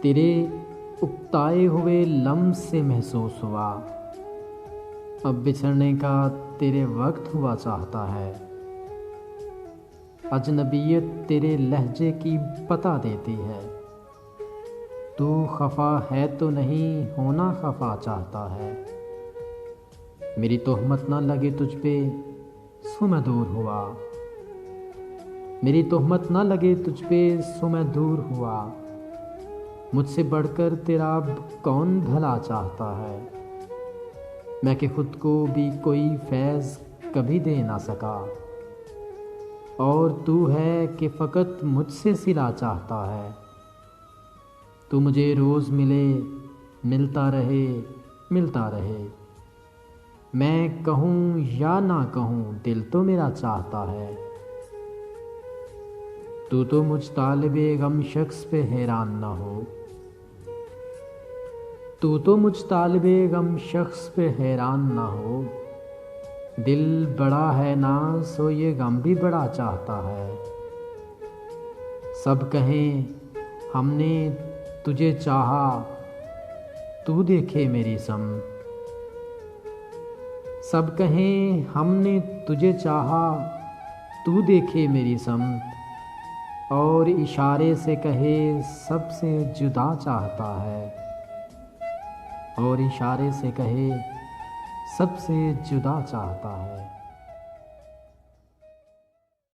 تیرے اکتائے ہوئے لمس سے محسوس ہوا، اب بچھڑنے کا تیرے وقت ہوا چاہتا ہے۔ اجنبیت تیرے لہجے کی پتہ دیتی ہے، تو خفا ہے تو نہیں ہونا خفا چاہتا ہے۔ میری تہمت نہ لگے تجھ پہ سو میں دور ہوا، میری تہمت نہ لگے تجھ پہ سو میں دور ہوا۔ مجھ سے بڑھ کر تیرا اب کون بھلا چاہتا ہے، میں کہ خود کو بھی کوئی فیض کبھی دے نہ سکا، اور تو ہے کہ فقط مجھ سے صلہ چاہتا ہے۔ تو مجھے روز ملے، ملتا رہے، ملتا رہے، میں کہوں یا نہ کہوں دل تو میرا چاہتا ہے۔ تو مجھ طالب غم شخص پہ حیران نہ ہو، تو مجھ طالب غم شخص پہ حیران نہ ہو۔ دل بڑا ہے نا سو یہ غم بھی بڑا چاہتا ہے۔ سب کہیں ہم نے تجھے چاہا، تو دیکھے میری سمت۔ سب کہیں ہم نے تجھے چاہا، تو دیکھے میری سمت، اور اشارے سے کہے سب سے جدا چاہتا ہے، اور اشارے سے کہے سب سے جدا چاہتا ہے۔